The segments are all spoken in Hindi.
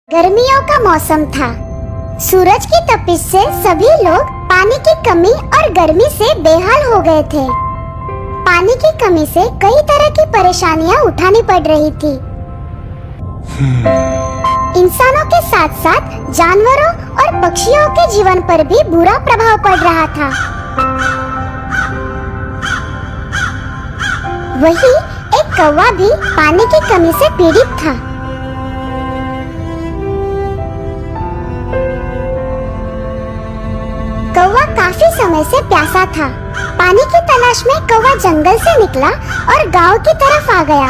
गर्मियों का मौसम था। सूरज की तपिश से सभी लोग पानी की कमी और गर्मी से बेहाल हो गए थे। पानी की कमी से कई तरह की परेशानियां उठानी पड़ रही थी। इंसानों के साथ साथ जानवरों और पक्षियों के जीवन पर भी बुरा प्रभाव पड़ रहा था। वही एक कौवा भी पानी की कमी से पीड़ित था। कौवा काफी समय से प्यासा था। पानी की तलाश में कौवा जंगल से निकला और गांव की तरफ आ गया।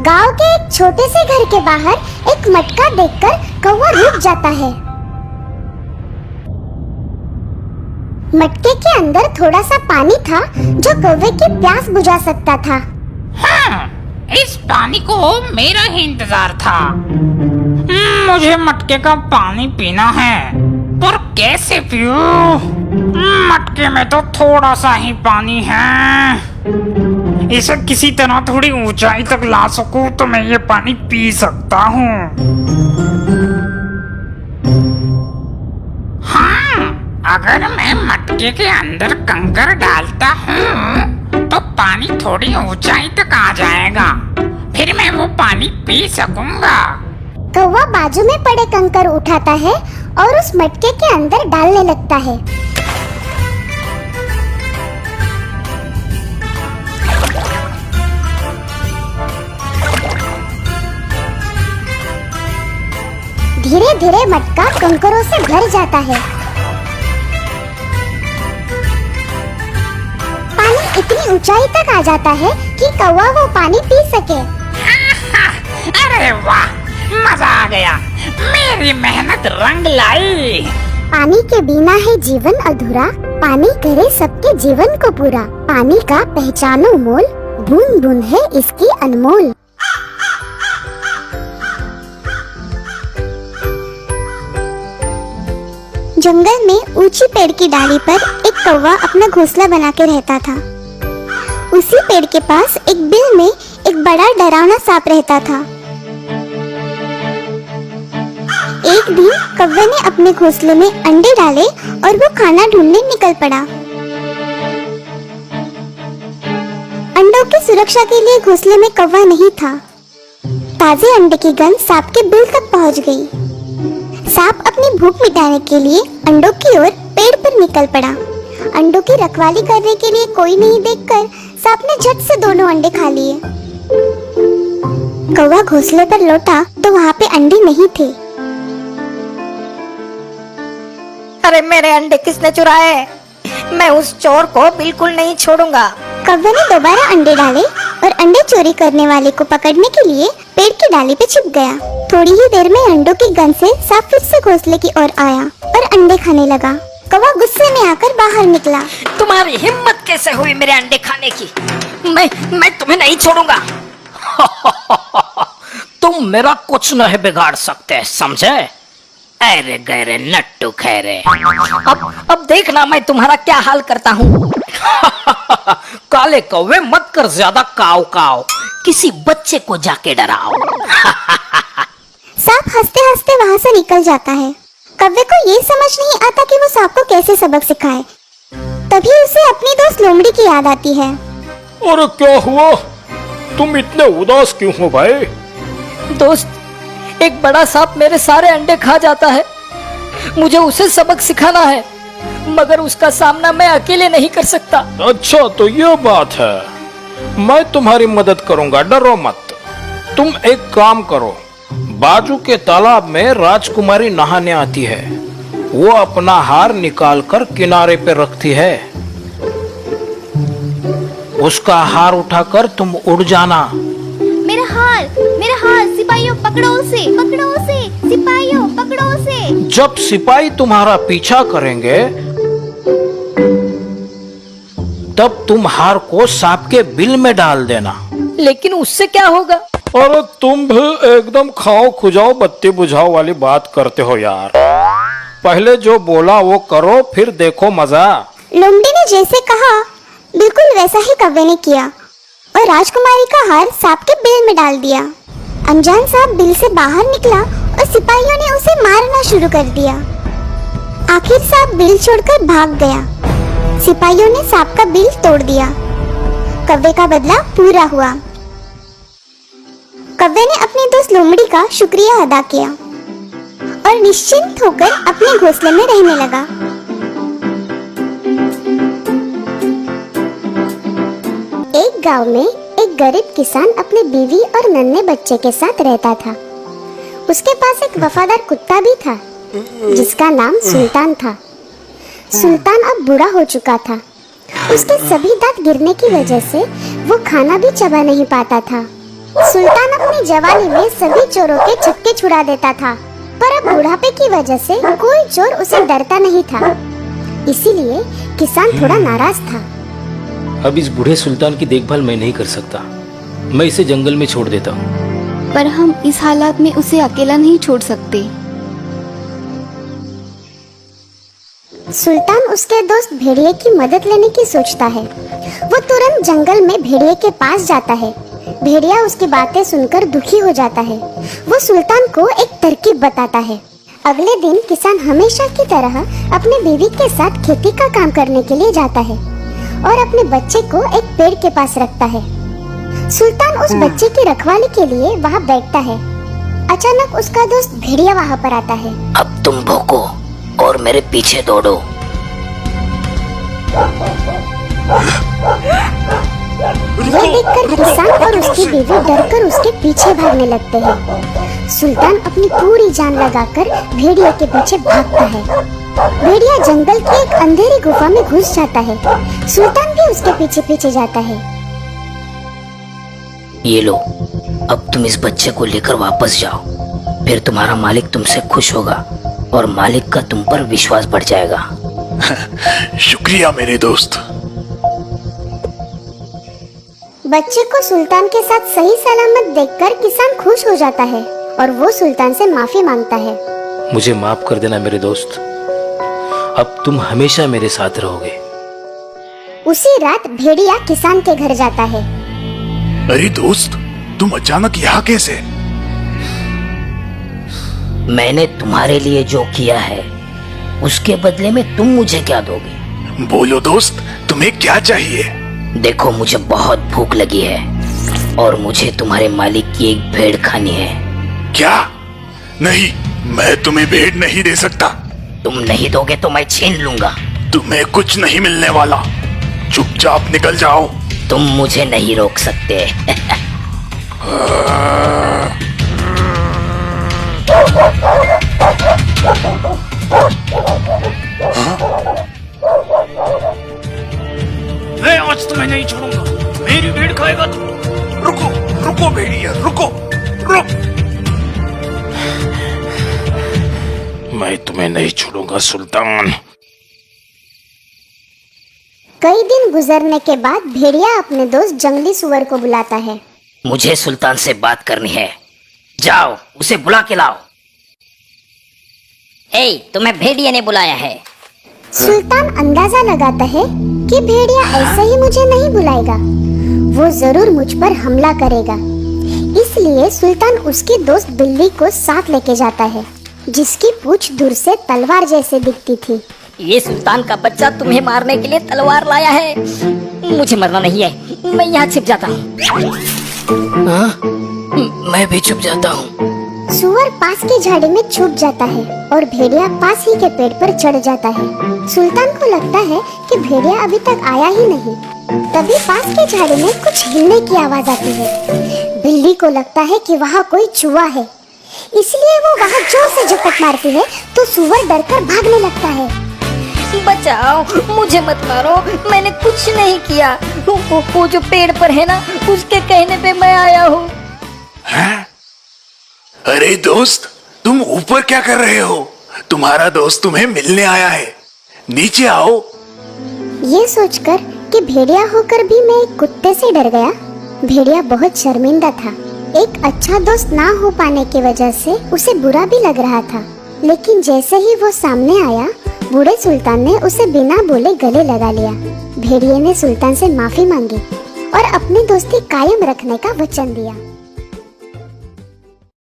गांव के एक छोटे से घर के बाहर एक मटका देखकर कौवा रुक जाता है। मटके के अंदर थोड़ा सा पानी था जो कौवे की प्यास बुझा सकता था। हाँ, इस पानी को मेरा ही इंतजार था। मुझे मटके का पानी पीना है, पर कैसे पीऊं? मटके में तो थोड़ा सा ही पानी है। इसे किसी तरह थोड़ी ऊंचाई तक ला सकूं तो मैं ये पानी पी सकता हूँ। हाँ, अगर मैं मटके के अंदर कंकर डालता हूँ तो पानी थोड़ी ऊंचाई तक आ जाएगा, फिर मैं वो पानी पी सकूंगा। कौवा बाजू में पड़े कंकर उठाता है और उस मटके के अंदर डालने लगता है। धीरे धीरे मटका कंकरों से भर जाता है। पानी इतनी ऊंचाई तक आ जाता है कि कौवा वो पानी पी सके। अरे वाह, मजा आ गया। मेरी मेहनत रंग लाई। पानी के बिना है जीवन अधूरा, पानी करे सबके जीवन को पूरा। पानी का पहचानो मोल, बूंद बूंद है इसकी अनमोल। जंगल में ऊंची पेड़ की डाली पर एक कौवा अपना घोंसला बना के रहता था। उसी पेड़ के पास एक बिल में एक बड़ा डरावना सांप रहता था। एक दिन कौवे ने अपने घोंसले में अंडे डाले और वो खाना ढूंढने निकल पड़ा। अंडों की सुरक्षा के लिए घोंसले में कौवा नहीं था। ताजे अंडे की गंध सांप के बिल तक पहुंच गई। सांप अपनी भूख मिटाने के लिए अंडों की ओर पेड़ पर निकल पड़ा। अंडों की रखवाली करने के लिए कोई नहीं देखकर सांप ने झट से दोनों अंडे खा लिए। कौवा घोंसले पर लौटा तो वहाँ पे अंडे नहीं थे। अरे मेरे अंडे किसने चुराए? मैं उस चोर को बिल्कुल नहीं छोड़ूंगा। कौवे ने दोबारा अंडे डाले और अंडे चोरी करने वाले को पकड़ने के लिए पेड़ की डाली पे छिप गया। थोड़ी ही देर में अंडों की गंध से सांप फिर से घोंसले की ओर आया और अंडे खाने लगा। कौवा गुस्से में आकर बाहर निकला। तुम्हारी हिम्मत कैसे हुई मेरे अंडे खाने की? मैं तुम्हें नहीं छोड़ूंगा। तुम मेरा कुछ नहीं बिगाड़ सकते, समझे? अरे गहरे नट्टू खैरे। अब देखना मैं तुम्हारा क्या हाल करता हूँ। काले कौवे मत कर ज्यादा काव काव, किसी बच्चे को जाके डराओ। सांप हंसते हंसते वहाँ से निकल जाता है। कौवे को ये समझ नहीं आता कि वो सांप को कैसे सबक सिखाए। तभी उसे अपनी दोस्त लोमड़ी की याद आती है। अरे क्या हुआ? तुम इतने उदास क्यों हो भाई? दोस्त, एक बड़ा सांप मेरे सारे अंडे खा जाता है। मुझे उसे सबक सिखाना है, मगर उसका सामना मैं अकेले नहीं कर सकता। अच्छा तो ये बात है, मैं तुम्हारी मदद करूंगा, डरो मत। तुम एक काम करो, बाजू के तालाब में राजकुमारी नहाने आती है। वो अपना हार निकाल कर किनारे पे रखती है। उसका हार उठाकर तुम उड़ जाना। मेरा हार, सिपाहियों पकड़ो उसे, सिपाहियों पकड़ो उसे। जब सिपाही तुम्हारा पीछा करेंगे तब तुम हार को सांप के बिल में डाल देना। लेकिन उससे क्या होगा? अरे तुम भी एकदम खाओ खुजाओ बत्ती बुझाओ वाली बात करते हो यार। पहले जो बोला वो करो, फिर देखो मजा। लोमड़ी ने जैसे कहा बिल्कुल वैसा ही कौवे ने किया। राजकुमारी का हार सांप के बिल में डाल दिया। अनजान सांप बिल से बाहर निकला और सिपाहियों ने उसे मारना शुरू कर दिया। आखिर सांप बिल छोड़कर भाग गया। सिपाहियों ने सांप का बिल तोड़ दिया। कव्वे का बदला पूरा हुआ। कव्वे ने अपने दोस्त लोमड़ी का शुक्रिया अदा किया और निश्चिंत होकर अपने घोंसले में रहने लगा। एक गांव में एक गरीब किसान अपने बीवी और नन्हे बच्चे के साथ रहता था। उसके पास एक वफादार कुत्ता भी था जिसका नाम सुल्तान था। सुल्तान अब बूढ़ा हो चुका था। उसके सभी दांत गिरने की वजह से वो खाना भी चबा नहीं पाता था। सुल्तान अपनी जवानी में सभी चोरों के छक्के छुड़ा देता था, पर अब बुढ़ापे की वजह से कोई चोर उसे डरता नहीं था। इसीलिए किसान थोड़ा नाराज था। अब इस बूढ़े सुल्तान की देखभाल मैं नहीं कर सकता। मैं इसे जंगल में छोड़ देता हूँ। पर हम इस हालात में उसे अकेला नहीं छोड़ सकते। सुल्तान उसके दोस्त भेड़िए की मदद लेने की सोचता है। वो तुरंत जंगल में भेड़िए के पास जाता है। भेड़िया उसकी बातें सुनकर दुखी हो जाता है। वो सुल्तान को एक तरकीब बताता है। अगले दिन किसान हमेशा की तरह अपने बीवी के साथ खेती का काम करने के लिए जाता है और अपने बच्चे को एक पेड़ के पास रखता है। सुल्तान उस बच्चे की रखवाली के लिए वहाँ बैठता है। अचानक उसका दोस्त भेड़िया वहाँ पर आता है। अब तुम भौंको और मेरे पीछे दौड़ो। यह देखकर किसान और उसकी बीवी डरकर उसके पीछे भागने लगते हैं। सुल्तान अपनी पूरी जान लगाकर भेड़िया के पीछे भागता है। भेड़िया जंगल की एक अंधेरी गुफा में घुस जाता है। सुल्तान भी उसके पीछे पीछे जाता है। ये लो, अब तुम इस बच्चे को लेकर वापस जाओ। फिर तुम्हारा मालिक तुमसे खुश होगा और मालिक का तुम पर विश्वास बढ़ जाएगा। शुक्रिया मेरे दोस्त। बच्चे को सुल्तान के साथ सही सलामत देखकर किसान खुश हो जाता है और वो सुल्तान से माफी मांगता है। मुझे माफ कर देना मेरे दोस्त। अब तुम हमेशा मेरे साथ रहोगे। उसी रात भेड़िया किसान के घर जाता है। अरे दोस्त, तुम अचानक यहाँ कैसे? मैंने तुम्हारे लिए जो किया है उसके बदले में तुम मुझे क्या दोगे? बोलो दोस्त, तुम्हें क्या चाहिए? देखो, मुझे बहुत भूख लगी है और मुझे तुम्हारे मालिक की एक भेड़ खानी है। क्या? नहीं, मैं तुम्हें भेड़ नहीं दे सकता। तुम नहीं दोगे तो मैं छीन लूंगा। तुम्हें कुछ नहीं मिलने वाला। चुपचाप निकल जाओ। तुम मुझे नहीं रोक सकते। मैं आज तुम्हें नहीं छोड़ूंगा। मेरी भेड़ खाएगा तू। रुको, रुको भेड़िया, रुको, रुक। मैं तुम्हें नहीं छोड़ूंगा सुल्तान। कई दिन गुजरने के बाद भेड़िया अपने दोस्त जंगली सुअर को बुलाता है। मुझे सुल्तान से बात करनी है। जाओ, उसे बुला के लाओ। तुम्हें भेड़िया ने बुलाया है। सुल्तान अंदाजा लगाता है कि भेड़िया ऐसे ही मुझे नहीं बुलाएगा। वो जरूर मुझ पर हमला करेगा। इसलिए सुल्तान उसकी दोस्त बिल्ली को साथ लेके जाता है, जिसकी पूंछ दूर से तलवार जैसे दिखती थी। ये सुल्तान का बच्चा तुम्हें मारने के लिए तलवार लाया है। मुझे मरना नहीं है, मैं यहाँ छिप जाता हूँ। मैं भी छुप जाता हूँ। सुअर पास की झाड़ी में छुप जाता है और भेड़िया पास ही के पेड़ पर चढ़ जाता है। सुल्तान को लगता है कि भेड़िया अभी तक आया ही नहीं। तभी पास की झाड़ी में कुछ हिलने की आवाज आती है। बिल्ली को लगता है कि वहाँ कोई चूहा है, इसलिए वो वहाँ जोर से झपट मारती है तो सुअर डरकर भागने लगता है। बचाओ, मुझे मत मारो, मैंने कुछ नहीं किया। वो जो पेड़ पर है ना, उसके कहने पे मैं आया हूँ। अरे दोस्त, तुम ऊपर क्या कर रहे हो? तुम्हारा दोस्त तुम्हें मिलने आया है। नीचे आओ। ये सोचकर कि भेड़िया होकर भी मैं एक कुत्ते से डर गया, भेड़िया बहुत शर्मिंदा था। एक अच्छा दोस्त ना हो पाने की वजह से उसे बुरा भी लग रहा था। लेकिन जैसे ही वो सामने आया, बूढ़े सुल्तान ने उसे बिना बोले गले लगा लिया। भेड़िए ने सुल्तान से माफी मांगी और अपनी दोस्ती कायम रखने का वचन दिया।